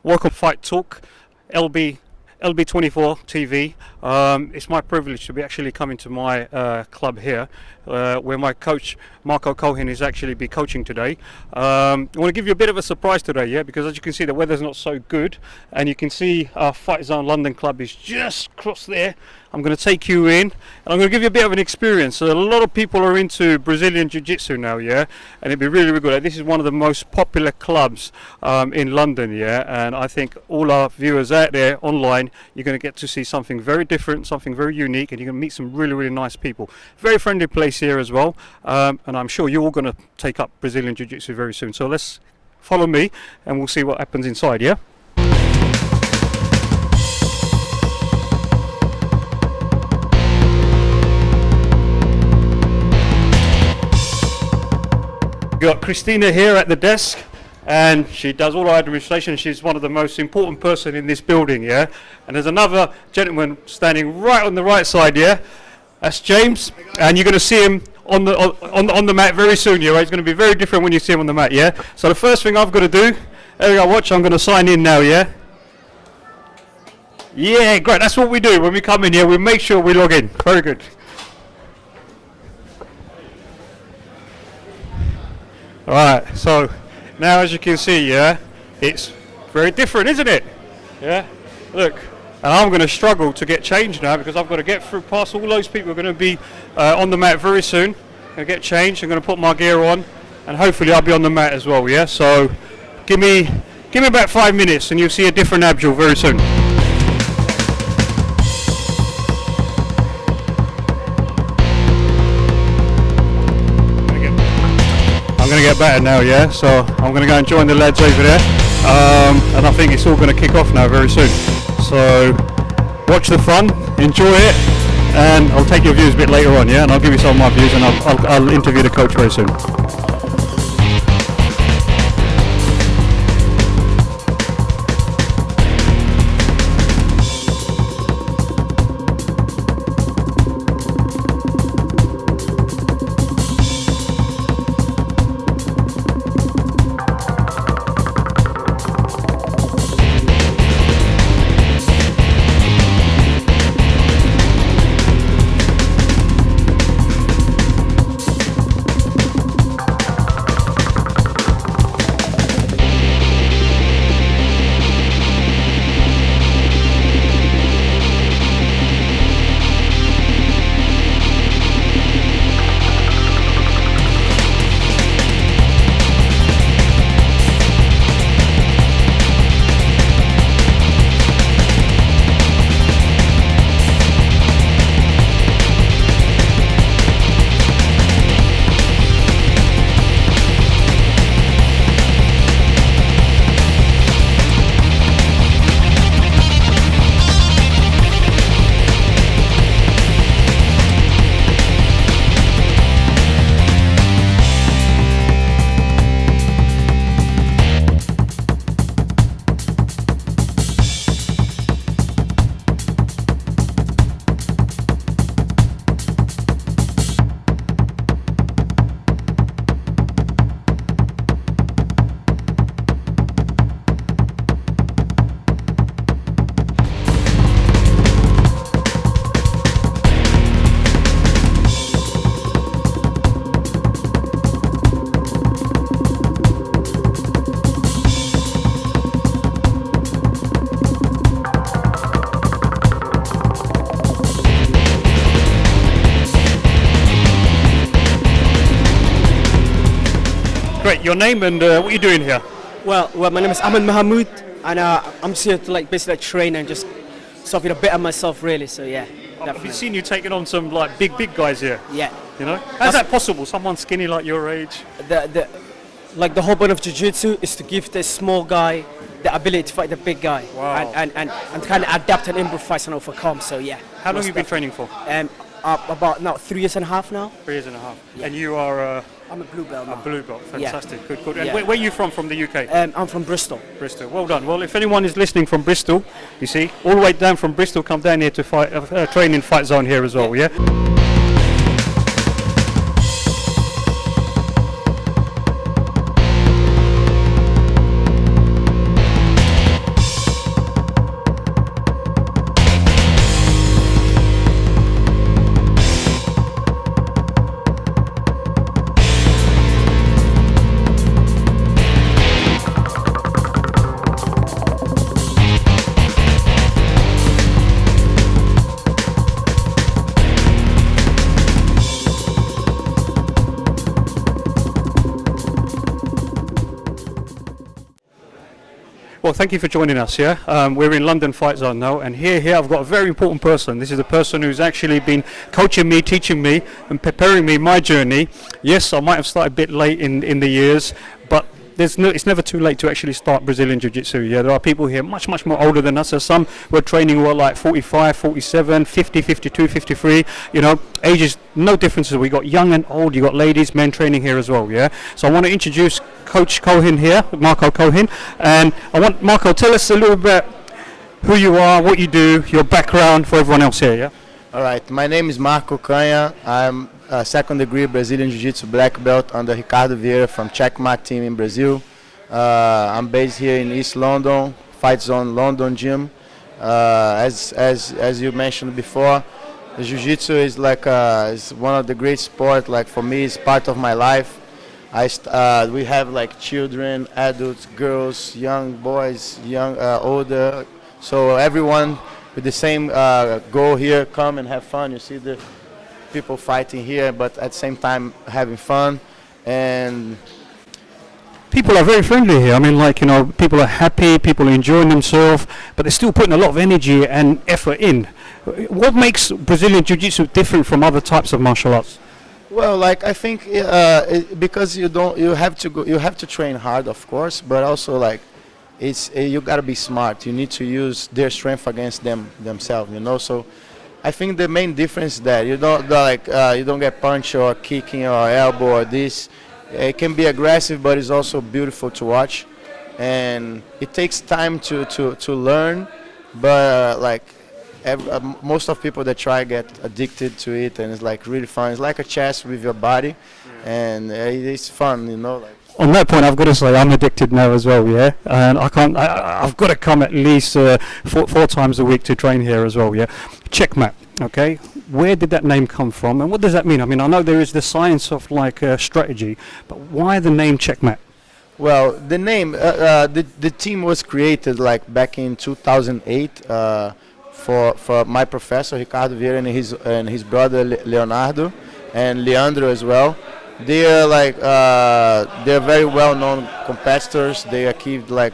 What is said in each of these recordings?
Welcome Fight Talk, LB24 TV. It's my privilege to be actually coming to my club here, where my coach Marco Canha is actually be coaching today. I want to give you a bit of a surprise today, yeah, because as you can see the weather's not so good, and you can see our FightZone London club is just across there. I'm going to take you in, and I'm going to give you a bit of an experience. So a lot of people are into Brazilian Jiu-Jitsu now, yeah, and it'd be really, really good. This is one of the most popular clubs in London, yeah, and I think all our viewers out there online, you're going to get to see something very different, something very unique, and you're going to meet some really, really nice people. Very friendly place here as well, and I'm sure you're all going to take up Brazilian Jiu-Jitsu very soon. So let's follow me, and we'll see what happens inside, yeah? Got Christina here at the desk, and she does all our administration. She's one of the most important person in this building, yeah. And there's another gentleman standing right on the right side, yeah. That's James, and you're going to see him on the mat very soon, yeah. Right? It's going to be very different when you see him on the mat, yeah. So the first thing I've got to do, there we go. Watch, I'm going to sign in now, yeah. Yeah, great. That's what we do when we come in here. We make sure we log in. Very good. Alright, so now as you can see, yeah, it's very different, isn't it? Yeah, look, and I'm going to struggle to get changed now because I've got to get through past all those people who are going to be on the mat very soon. I'm going to get changed, I'm going to put my gear on, and hopefully I'll be on the mat as well, yeah? So give me about 5 minutes and you'll see a different Abdul very soon. I'm going to get better now, yeah, so I'm going to go and join the lads over there, and I think it's all going to kick off now very soon. So watch the fun, enjoy it, and I'll take your views a bit later on, yeah, and I'll give you some of my views, and I'll interview the coach very soon. Great, your name and what are you doing here? Well, my name is Ahmed Mahmoud, and I'm just here to basically train and just sort of better myself, really. So yeah. I've seen you taking on some big guys here. Yeah. You know, how's that possible? Someone skinny like your age. The whole point of Jiu-Jitsu is to give the small guy the ability to fight the big guy. Wow. And kind of adapt and improvise and overcome. So yeah. How long have you been training for? About now 3 years and a half now. 3 years and a half. Yeah. And you are I'm a blue belt now. a blue belt. Fantastic. Yeah. Good. And Yeah. where are you from the UK? I'm from Bristol. Bristol. Well done. Well, if anyone is listening from Bristol, you see, all the way down from Bristol, come down here to train in FightZone here as well. Yeah. Well, thank you for joining us. Yeah, we're in London Fight Zone now, and here I've got a very important person. This is a person who's actually been coaching me, teaching me, and preparing me my journey. Yes, I might have started a bit late in the years, but it's never too late to actually start Brazilian Jiu-Jitsu. Yeah, there are people here much more older than us. So some were training were like 45, 47, 50, 52, 53. You know, ages, no differences. We got young and old. You got ladies, men training here as well. Yeah. So I want to introduce Coach Cohen here, Marco Cohen, and I want Marco, tell us a little bit who you are, what you do, your background for everyone else here. Yeah. All right, my name is Marco Canha. I'm a second degree Brazilian Jiu-Jitsu black belt under Ricardo Vieira from Checkmat team in Brazil. I'm based here in East London, FightZone London gym. As you mentioned before, the Jiu-Jitsu is like is one of the great sports. Like for me, it's part of my life. We have like children, adults, girls, young boys, young older. So everyone with the same goal here, come and have fun. You see the people fighting here, but at the same time having fun. And people are very friendly here. I mean, like, you know, people are happy, people are enjoying themselves, but they're still putting a lot of energy and effort in. What makes Brazilian Jiu-Jitsu different from other types of martial arts? well, like I think because you have to train hard, of course, but also like it's you gotta be smart. You need to use their strength against themselves, you know. So I think the main difference is that you don't get punched or kicking or elbow or this. It can be aggressive, but it's also beautiful to watch, and it takes time to learn. But most of people that try get addicted to it, and it's like really fun. It's like a chess with your body, and it's fun, you know. Like. On that point, I've got to say I'm addicted now as well, yeah. And I've got to come at least four times a week to train here as well, yeah. Checkmat, okay. Where did that name come from, and what does that mean? I mean, I know there is the science of like strategy, but why the name Checkmat? Well, the name, the team was created like back in 2008 for my professor Ricardo Vieira and his brother Leonardo and Leandro as well. They are like they're very well-known competitors. They achieved like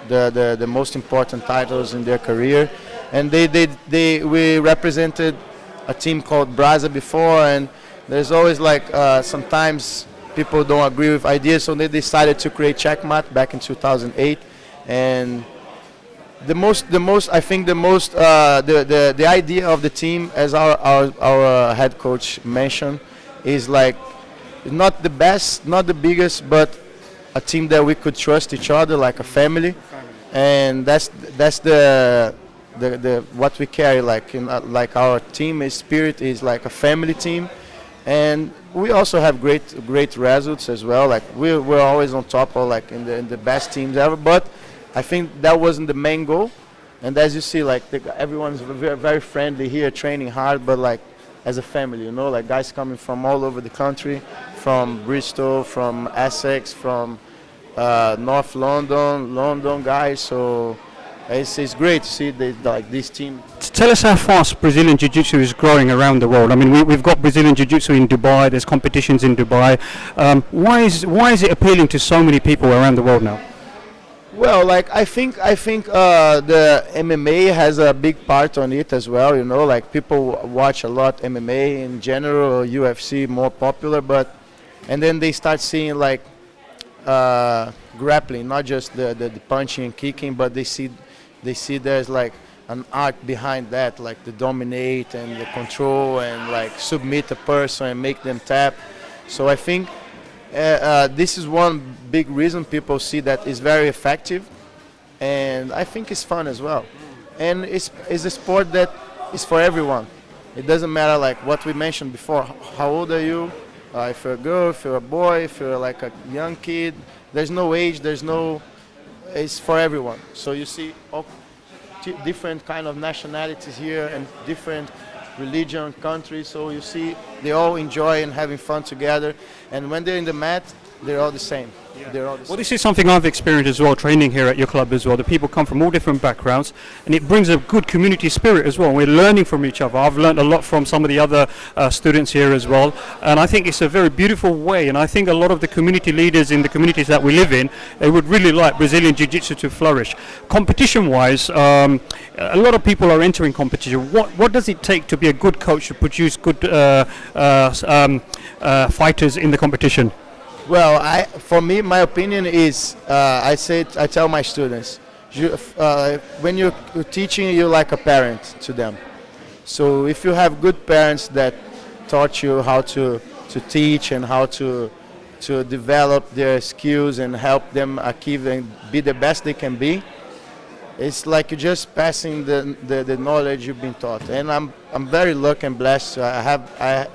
the most important titles in their career, and we represented a team called Brasa before, and there's always like sometimes people don't agree with ideas, so they decided to create Checkmat back in 2008, and the idea of the team, as our head coach mentioned, is like not the best, not the biggest, but a team that we could trust each other like a family, and that's the what we carry, like like our team spirit is like a family team, and we also have great results as well. Like we're always on top, or like in the best teams ever. But I think that wasn't the main goal, and as you see, like everyone's very friendly here, training hard, but like as a family, you know, like guys coming from all over the country, from Bristol, from Essex, from North London guys. So it's great to see this team. Tell us how fast Brazilian Jiu-Jitsu is growing around the world. I mean, we've got Brazilian Jiu-Jitsu in Dubai. There's competitions in Dubai. Why is it appealing to so many people around the world now? Well, like I think the MMA has a big part on it as well. You know, like people watch a lot MMA in general, UFC more popular, and then they start seeing like grappling, not just the punching and kicking, but they see there's like an art behind that, like the dominate and the control and like submit a person and make them tap. So I think this is one big reason people see that it's very effective, and I think it's fun as well. And it's a sport that is for everyone. It doesn't matter like what we mentioned before. How old are you? If you're a girl, if you're a boy, if you're like a young kid, there's no age, it's for everyone. So you see all different kind of nationalities here and different religion, countries. So you see they all enjoy and having fun together. And when they're in the mat, they're all the same. They're all the Well, same. this is something I've experienced as well, training here at your club as well. The people come from all different backgrounds, and it brings a good community spirit as well. We're learning from each other. I've learned a lot from some of the other students here as well, and I think it's a very beautiful way. And I think a lot of the community leaders in the communities that we live in, they would really like Brazilian Jiu-Jitsu to flourish. Competition-wise, a lot of people are entering competition. What does it take to be a good coach to produce good fighters in the competition? Well, for me, my opinion is, I tell my students, when you're teaching, you're like a parent to them. So if you have good parents that taught you how to teach and how to develop their skills and help them achieve and be the best they can be, it's like you're just passing the knowledge you've been taught. And I'm very lucky and blessed. I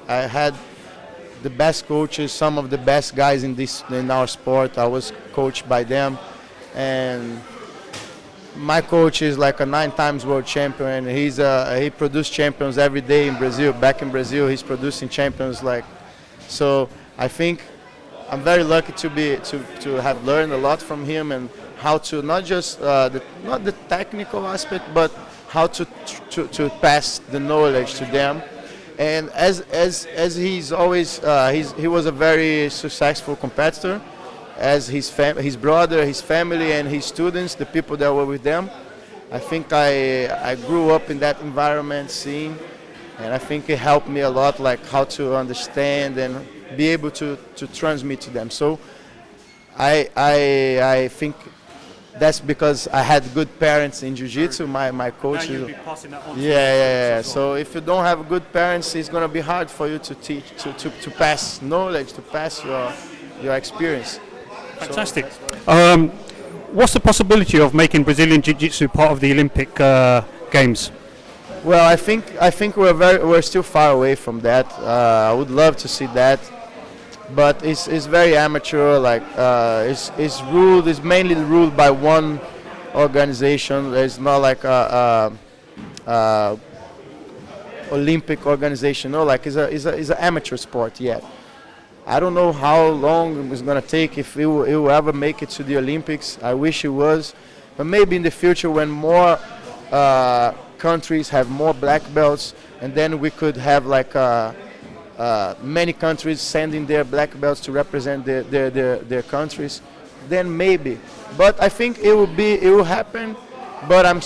had the best coaches, some of the best guys in our sport. I was coached by them, and my coach is like a 9 times world champion. He produced champions every day in Brazil. Back in Brazil, he's producing champions. So I think I'm very lucky to have learned a lot from him, and how to not just not the technical aspect, but how to pass the knowledge to them. And as he's always, he was a very successful competitor. As his brother, his family, and his students, the people that were with them, I think I grew up in that environment, seeing, and I think it helped me a lot, like how to understand and be able to transmit to them. So I think that's because I had good parents in Jiu-Jitsu. My coach. Now you'll be passing that on to Yeah. as well. So if you don't have good parents, it's gonna be hard for you to teach, to pass knowledge, to pass your experience. Fantastic. What's the possibility of making Brazilian Jiu-Jitsu part of the Olympic Games? Well, I think we're still far away from that. I would love to see that, but it's very amateur. Like it's mainly ruled by one organization. It's not like a Olympic organization. No, like it's an amateur sport yet. I don't know how long it's gonna take, if it will ever make it to the Olympics. I wish it was, but maybe in the future when more countries have more black belts, and then we could have like many countries sending their black belts to represent their countries, then maybe. But I think it will happen. But I'm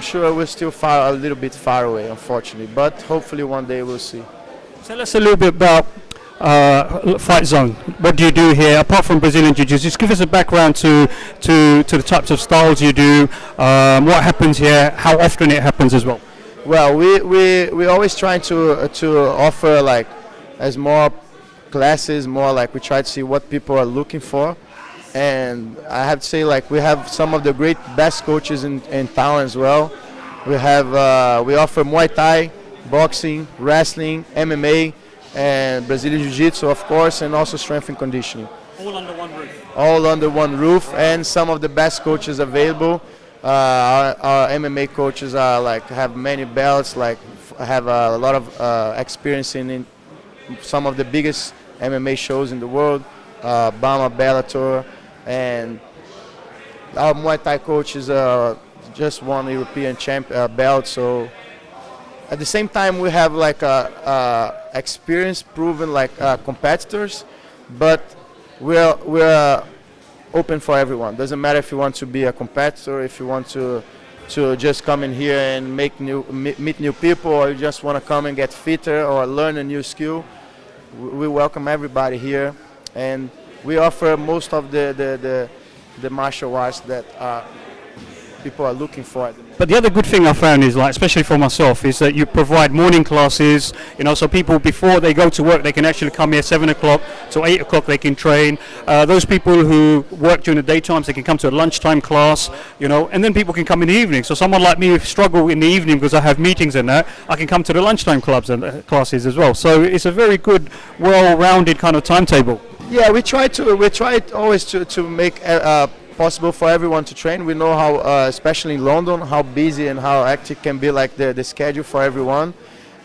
sure we're still a little bit far away, unfortunately. But hopefully one day we'll see. Tell us a little bit about FightZone. What do you do here apart from Brazilian Jiu-Jitsu? Just give us a background to the types of styles you do, what happens here, how often it happens as well. Well, we always try to offer like as more classes, more like we try to see what people are looking for. And I have to say, like, we have some of the best coaches in town as well. We offer Muay Thai, boxing, wrestling, MMA, and Brazilian Jiu-Jitsu, of course, and also strength and conditioning. All under one roof. All under one roof, and some of the best coaches available. Our MMA coaches have many belts, have a lot of experience in some of the biggest MMA shows in the world, Bama, Bellator, and our Muay Thai coach is just won European belt. So at the same time, we have experience proven competitors, but we're open for everyone. Doesn't matter if you want to be a competitor, if you want to just come in here and meet new people, or you just want to come and get fitter or learn a new skill. We welcome everybody here, and we offer most of the martial arts that people are looking for. But the other good thing I found is, especially for myself, is that you provide morning classes, so people before they go to work, they can actually come here 7 o'clock to 8 o'clock, they can train. Those people who work during the daytimes, they can come to a lunchtime class, and then people can come in the evening. So someone like me who struggle in the evening because I have meetings and that, I can come to the lunchtime clubs and classes as well. So it's a very good, well-rounded kind of timetable. Yeah, we try always to make possible for everyone to train. We know how, especially in London, how busy and how hectic can be the schedule for everyone.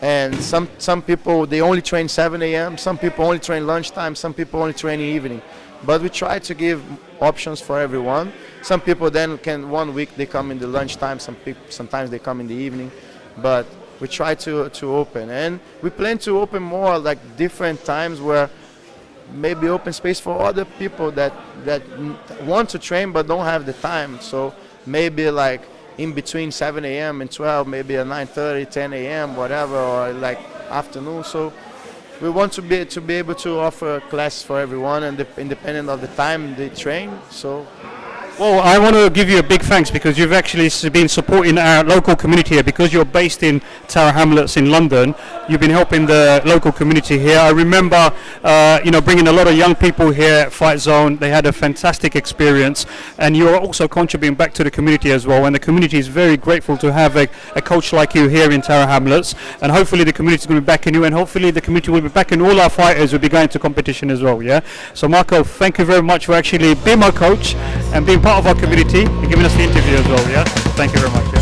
and some people they only train 7 a.m. Some people only train lunchtime. Some people only train in the evening. But we try to give options for everyone. Some people then can 1 week they come in the lunchtime. Sometimes they come in the evening, but we try to open, and we plan to open more like different times where maybe open space for other people that want to train but don't have the time. So maybe like in between 7 a.m. and 12, maybe at 9:30, 10 a.m., whatever, or like afternoon. So we want to be able to offer classes for everyone, and independent of the time they train. So. Well, I want to give you a big thanks because you've actually been supporting our local community here. Because you're based in Tower Hamlets in London, you've been helping the local community here. I remember, bringing a lot of young people here at Fight Zone. They had a fantastic experience, and you're also contributing back to the community as well. And the community is very grateful to have a coach like you here in Tower Hamlets. And hopefully the community is going to be backing you, and hopefully the community will be backing all our fighters who'll be going to competition as well. Yeah. So Marco, thank you very much for actually being my coach and being part of our community and giving us the interview as well. Yeah, thank you very much. Yeah.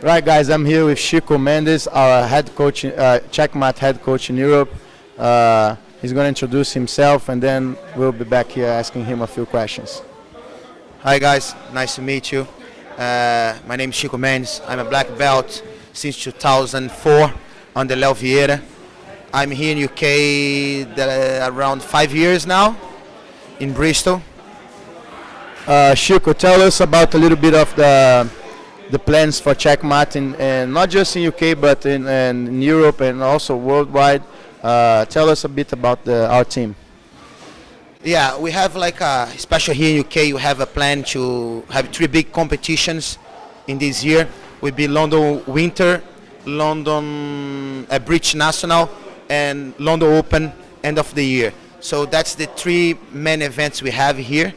Right, guys, I'm here with Chico Mendes, our head coach, Checkmat head coach in Europe. He's going to introduce himself, and then we'll be back here asking him a few questions. Hi guys, nice to meet you. My name is Chico Mendes. I'm a black belt since 2004 on the Léo Vieira. I'm here in UK around 5 years now, in Bristol. Chico, tell us about a little bit of the plans for Checkmat, and not just in UK but in Europe and also worldwide. Tell us a bit about our team. Yeah, we have especially here in UK, we have a plan to have 3 big competitions in this year. Will be London Winter, London British National, and London Open end of the year. So that's the 3 main events we have here.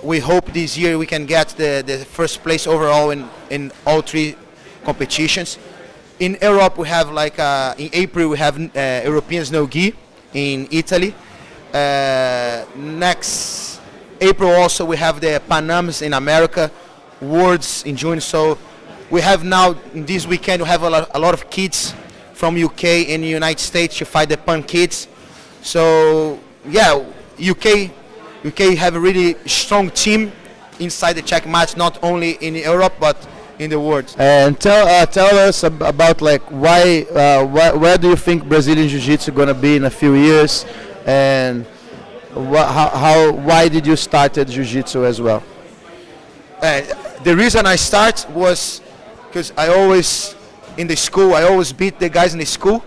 We hope this year we can get the first place overall in all 3 competitions. In Europe, we have in April we have Europeans No Gi in Italy. Next April also we have the Panams in America, Worlds in June. So we have now in this weekend we have a lot of kids from UK and the United States to fight the Pan kids. So yeah, UK have a really strong team inside the Checkmat, not only in Europe but in the world. And tell us about where do you think Brazilian Jiu-Jitsu going to be in a few years, and why did you start at Jiu-Jitsu as well? The reason I start was because I always beat the guys in the school.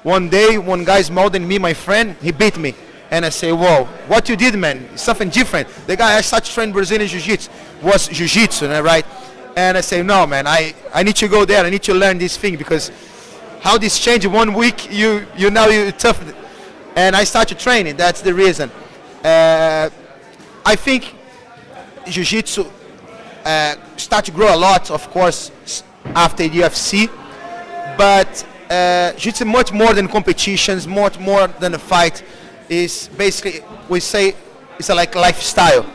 One day, one guy smaller than me, my friend, he beat me. And I say, whoa, what you did, man, it's something different. The guy I started training Brazilian Jiu-Jitsu was Jiu-Jitsu, right? And I say, no, man, I need to go there. I need to learn this thing, because how this changed in 1 week, you're tough. And I started training, that's the reason. I think Jiu-Jitsu started to grow a lot, of course, after UFC. But Jiu-Jitsu much more than competitions, much more than a fight. Is basically, we say it's a lifestyle,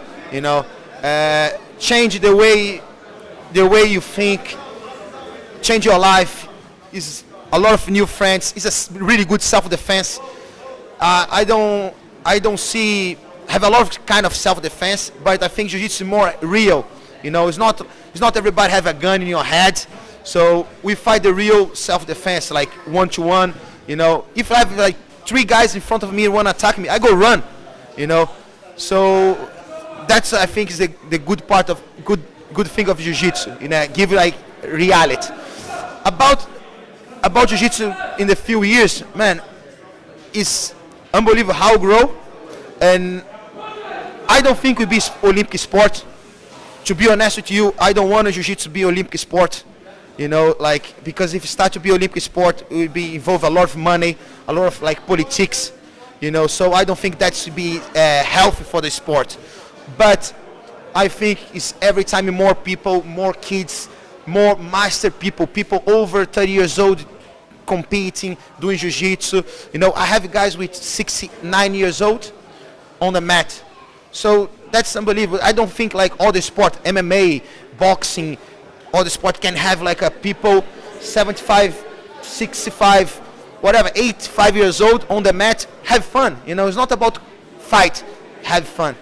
change the way you think, change your life. Is a lot of new friends. It's a really good self-defense. I don't have a lot of kind of self-defense, but I think Jiu-Jitsu is more real. It's not everybody have a gun in your head. So we fight the real self-defense, like 1-to-1. If I have three guys in front of me want to attack me, I go run, you know. So that's, I think, is the good part of good thing of Jiu-Jitsu, you know, give like reality. About Jiu-Jitsu in the few years, man, it's unbelievable how it grow, and I don't think it will be Olympic sport. To be honest with you, I don't want Jiu-Jitsu to be Olympic sport, you know, like, because if it start to be Olympic sport, it will be involve a lot of money, a lot of like politics, you know, so I don't think that should be healthy for the sport. But I think it's every time more people, more kids, more master people over 30 years old competing, doing Jiu-Jitsu. You know, I have guys with 69 years old on the mat. So that's unbelievable. I don't think like all the sport, MMA, boxing, all the sport can have like a people 75, 65, whatever, 85 years old on the mat, have fun. You know, it's not about fight, have fun.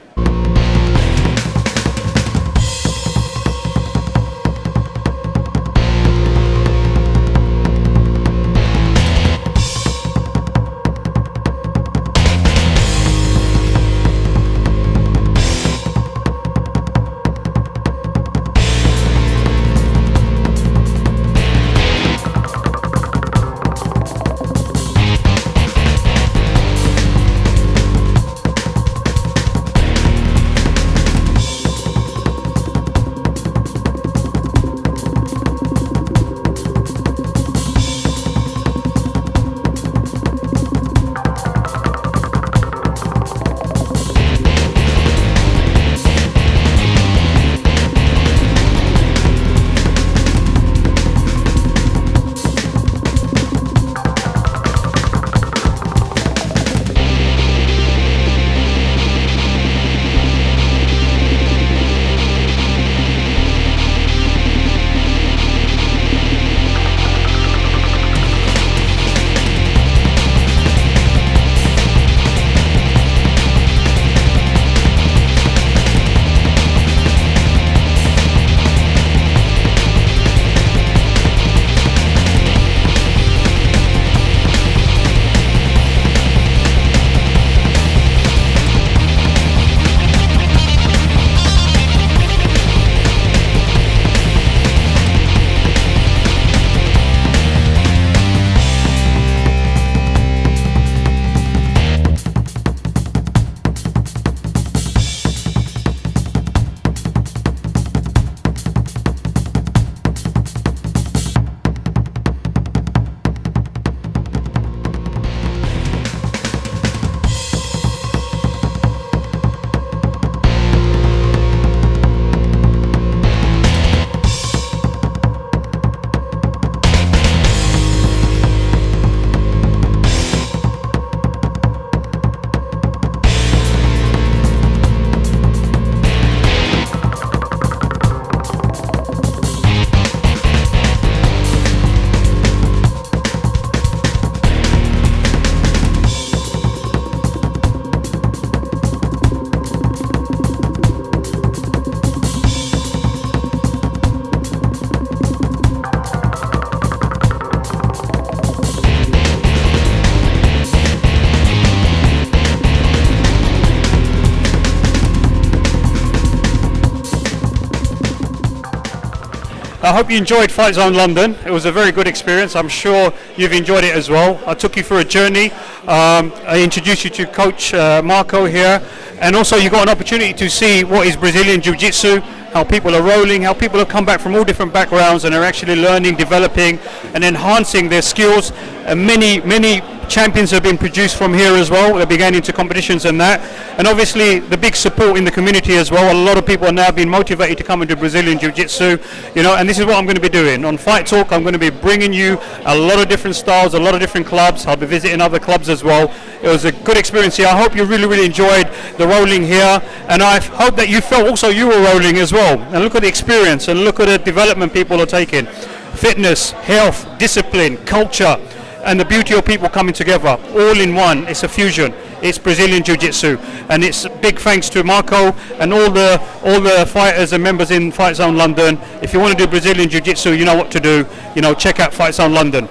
I hope you enjoyed FightZone London. It was a very good experience. I'm sure you've enjoyed it as well. I took you for a journey. I introduced you to Coach Marco here, and also you got an opportunity to see what is Brazilian Jiu-Jitsu, how people are rolling, how people have come back from all different backgrounds and are actually learning, developing and enhancing their skills. And many champions have been produced from here as well. They're beginning into competitions and that. And obviously the big support in the community as well. A lot of people are now being motivated to come into Brazilian Jiu-Jitsu, you know, and this is what I'm going to be doing. On Fight Talk, I'm going to be bringing you a lot of different styles, a lot of different clubs. I'll be visiting other clubs as well. It was a good experience here. I hope you really enjoyed the rolling here, and I hope that you felt also you were rolling as well. And look at the experience and look at the development people are taking. Fitness, health, discipline, culture, and the beauty of people coming together all in one. It's a fusion. It's Brazilian Jiu-Jitsu, and it's big thanks to Marco and all the fighters and members in FightZone London. If you want to do Brazilian Jiu-Jitsu, you know what to do. You know, check out FightZone London.